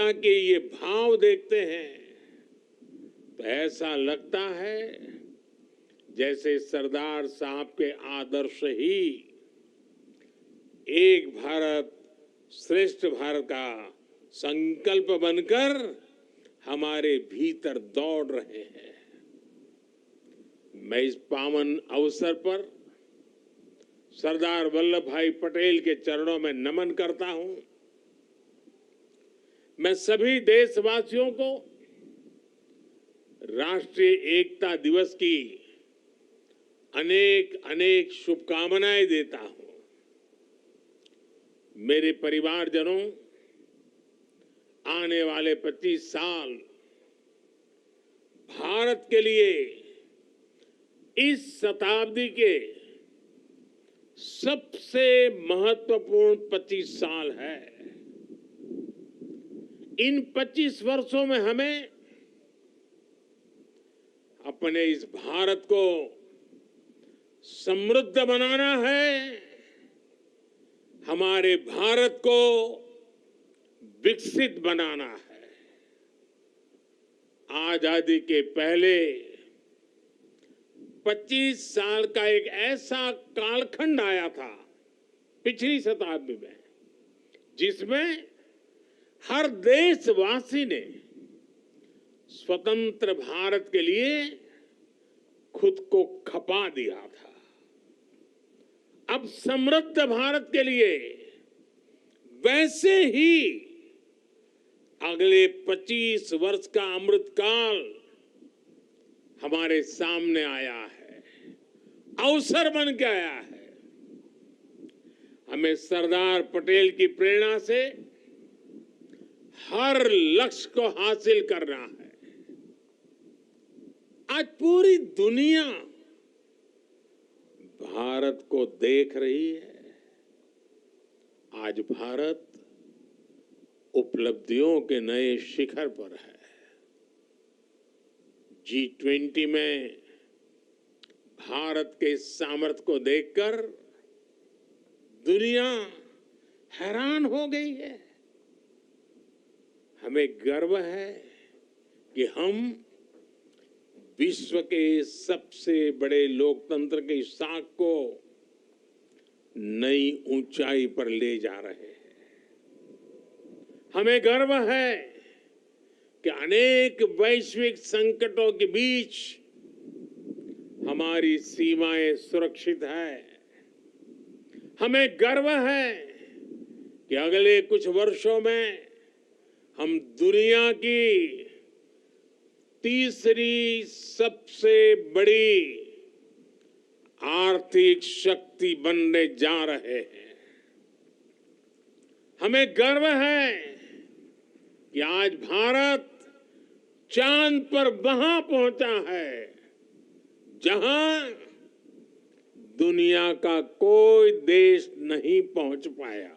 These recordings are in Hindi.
एकता के ये भाव देखते हैं तो ऐसा लगता है जैसे सरदार साहब के आदर्श ही एक भारत श्रेष्ठ भारत का संकल्प बनकर हमारे भीतर दौड़ रहे हैं। मैं इस पावन अवसर पर सरदार वल्लभ भाई पटेल के चरणों में नमन करता हूं। मैं सभी देशवासियों को राष्ट्रीय एकता दिवस की अनेक अनेक शुभकामनाएं देता हूं। मेरे परिवारजनों, आने वाले 25 साल भारत के लिए इस शताब्दी के सबसे महत्वपूर्ण 25 साल है। इन 25 वर्षों में हमें अपने इस भारत को समृद्ध बनाना है, हमारे भारत को विकसित बनाना है। आजादी के पहले 25 साल का एक ऐसा कालखंड आया था पिछली शताब्दी में, जिसमें हर देशवासी ने स्वतंत्र भारत के लिए खुद को खपा दिया था। अब समृद्ध भारत के लिए वैसे ही अगले 25 वर्ष का अमृतकाल हमारे सामने आया है, अवसर बन के आया है। हमें सरदार पटेल की प्रेरणा से हर लक्ष्य को हासिल करना है। आज पूरी दुनिया भारत को देख रही है। आज भारत उपलब्धियों के नए शिखर पर है। G20 में भारत के सामर्थ्य को देखकर दुनिया हैरान हो गई है। हमें गर्व है कि हम विश्व के सबसे बड़े लोकतंत्र की साख को नई ऊंचाई पर ले जा रहे हैं। हमें गर्व है कि अनेक वैश्विक संकटों के बीच हमारी सीमाएं सुरक्षित है। हमें गर्व है कि अगले कुछ वर्षों में हम दुनिया की तीसरी सबसे बड़ी आर्थिक शक्ति बनने जा रहे हैं। हमें गर्व है कि आज भारत चांद पर वहां पहुंचा है जहां दुनिया का कोई देश नहीं पहुंच पाया।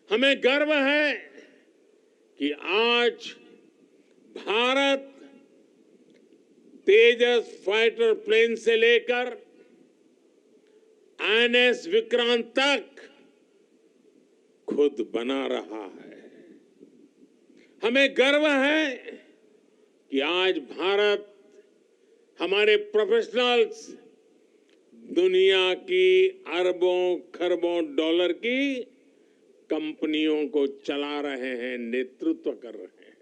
हमें गर्व है कि आज भारत तेजस फाइटर प्लेन से लेकर INS विक्रांत तक खुद बना रहा है। हमें गर्व है कि आज भारत हमारे प्रोफेशनल्स दुनिया की अरबों खरबों डॉलर की कंपनियों को चला रहे हैं, नेतृत्व कर रहे हैं।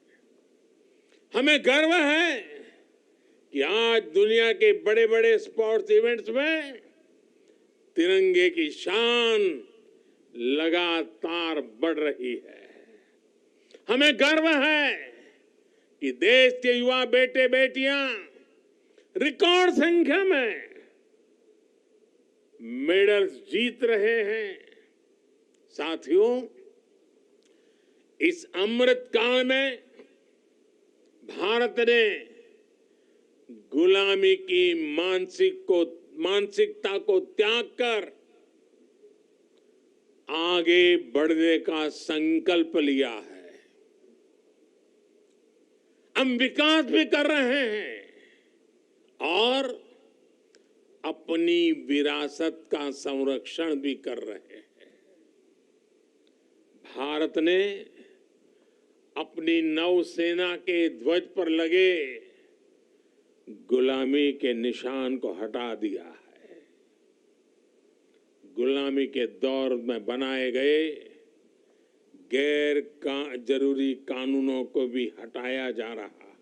हमें गर्व है कि आज दुनिया के बड़े बड़े स्पोर्ट्स इवेंट्स में तिरंगे की शान लगातार बढ़ रही है। हमें गर्व है कि देश के युवा बेटे बेटियां रिकॉर्ड संख्या में मेडल्स जीत रहे हैं। साथियों, इस अमृत काल में भारत ने गुलामी की मानसिकता को त्याग कर आगे बढ़ने का संकल्प लिया है। हम विकास भी कर रहे हैं और अपनी विरासत का संरक्षण भी कर रहे हैं। भारत ने अपनी नौसेना के ध्वज पर लगे गुलामी के निशान को हटा दिया है। गुलामी के दौर में बनाए गए जरूरी कानूनों को भी हटाया जा रहा है।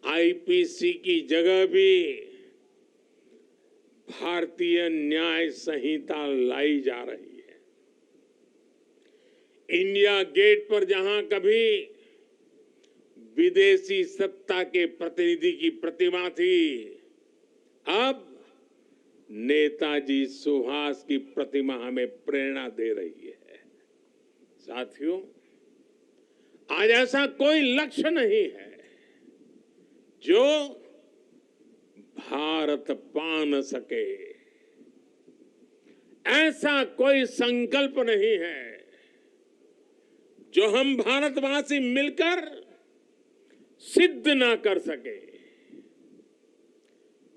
आईपीसी की जगह भी भारतीय न्याय संहिता लाई जा रही है। इंडिया गेट पर जहां कभी विदेशी सत्ता के प्रतिनिधि की प्रतिमा थी, अब नेताजी सुभाष की प्रतिमा हमें प्रेरणा दे रही है। साथियों, आज ऐसा कोई लक्ष्य नहीं है जो भारत पा न सके, ऐसा कोई संकल्प नहीं है जो हम भारतवासी मिलकर सिद्ध ना कर सके।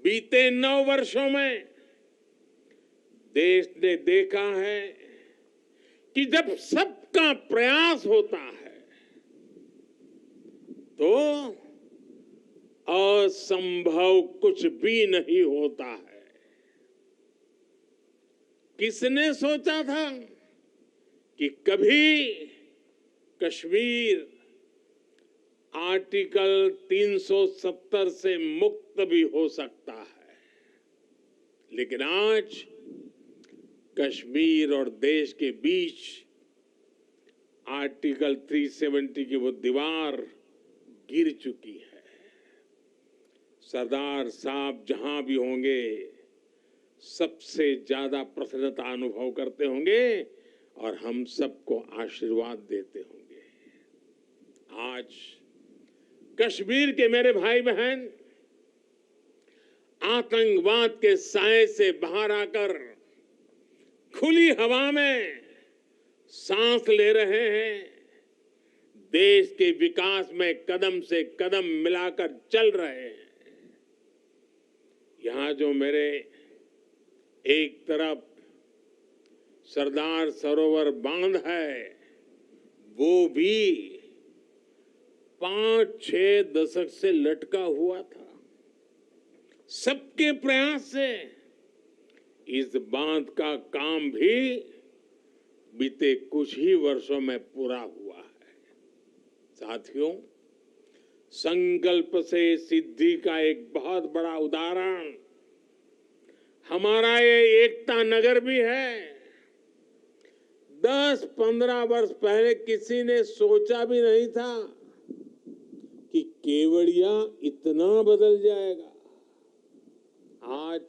बीते 9 वर्षों में देश ने देखा है कि जब सबका प्रयास होता है तो असंभव कुछ भी नहीं होता है। किसने सोचा था कि कभी कश्मीर आर्टिकल 370 से मुक्त भी हो सकता है, लेकिन आज कश्मीर और देश के बीच आर्टिकल 370 की वो दीवार गिर चुकी है। सरदार साहब जहां भी होंगे सबसे ज्यादा प्रसन्नता अनुभव करते होंगे और हम सबको आशीर्वाद देते होंगे। आज कश्मीर के मेरे भाई बहन आतंकवाद के साए से बाहर आकर खुली हवा में सांस ले रहे हैं, देश के विकास में कदम से कदम मिलाकर चल रहे हैं। यहां जो मेरे एक तरफ सरदार सरोवर बांध है, वो भी 5-6 दशक से लटका हुआ था। सबके प्रयास से इस बांध का काम भी बीते कुछ ही वर्षों में पूरा हुआ है। साथियों, संकल्प से सिद्धि का एक बहुत बड़ा उदाहरण हमारा ये एकता नगर भी है। 10-15 वर्ष पहले किसी ने सोचा भी नहीं था कि केवड़िया इतना बदल जाएगा। आज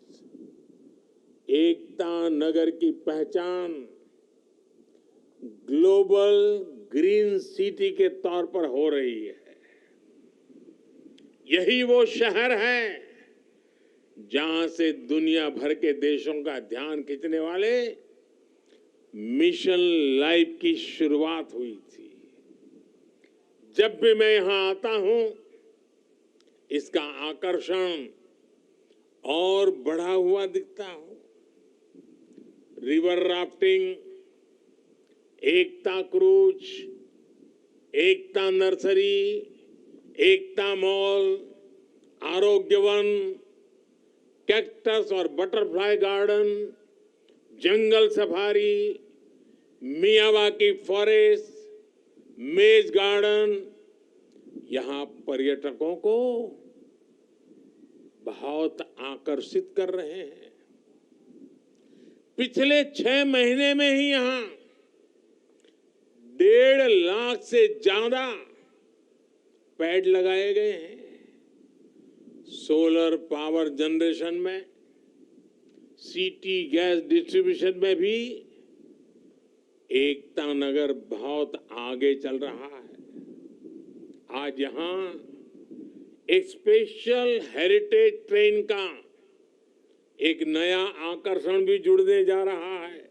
एकता नगर की पहचान ग्लोबल ग्रीन सिटी के तौर पर हो रही है। यही वो शहर है जहां से दुनिया भर के देशों का ध्यान खींचने वाले मिशन लाइफ की शुरुआत हुई थी। जब भी मैं यहां आता हूं, इसका आकर्षण और बढ़ा हुआ दिखता हूं। रिवर राफ्टिंग, एकता क्रूज, एकता नर्सरी, एकता मॉल, आरोग्य वन, कैक्टस और बटरफ्लाई गार्डन, जंगल सफारी, मियावाकी फॉरेस्ट, मेज गार्डन, यहां पर्यटकों को बहुत आकर्षित कर रहे हैं। पिछले 6 महीने में ही यहां 1.5 लाख से ज्यादा पेड़ लगाए गए हैं। सोलर पावर जनरेशन में, सिटी गैस डिस्ट्रीब्यूशन में भी एकता नगर बहुत आगे चल रहा है। आज यहां एक स्पेशल हेरिटेज ट्रेन का एक नया आकर्षण भी जुड़ने जा रहा है।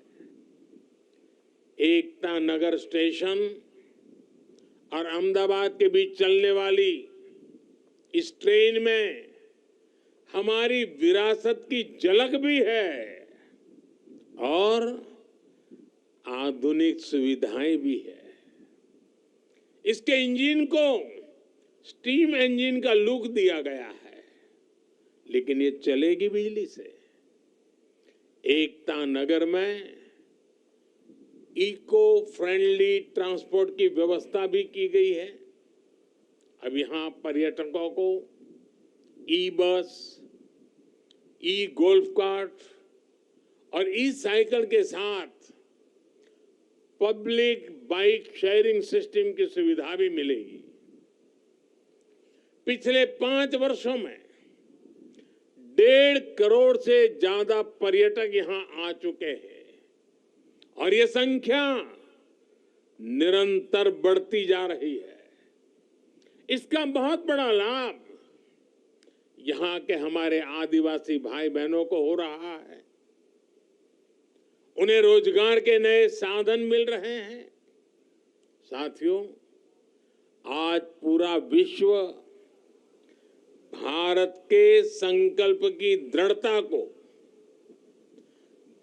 एकता नगर स्टेशन और अहमदाबाद के बीच चलने वाली इस ट्रेन में हमारी विरासत की झलक भी है और आधुनिक सुविधाएं भी है। इसके इंजन को स्टीम इंजन का लुक दिया गया है, लेकिन ये चलेगी बिजली से। एकता नगर में इको फ्रेंडली ट्रांसपोर्ट की व्यवस्था भी की गई है। अब यहां पर्यटकों को ई बस, ई गोल्फ कार्ट और ई साइकिल के साथ पब्लिक बाइक शेयरिंग सिस्टम की सुविधा भी मिलेगी। पिछले 5 वर्षों में 1.5 करोड़ से ज्यादा पर्यटक यहां आ चुके हैं और ये संख्या निरंतर बढ़ती जा रही है। इसका बहुत बड़ा लाभ यहां के हमारे आदिवासी भाई बहनों को हो रहा है। उन्हें रोजगार के नए साधन मिल रहे हैं। साथियों, आज पूरा विश्व भारत के संकल्प की दृढ़ता को,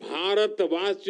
भारतवासियों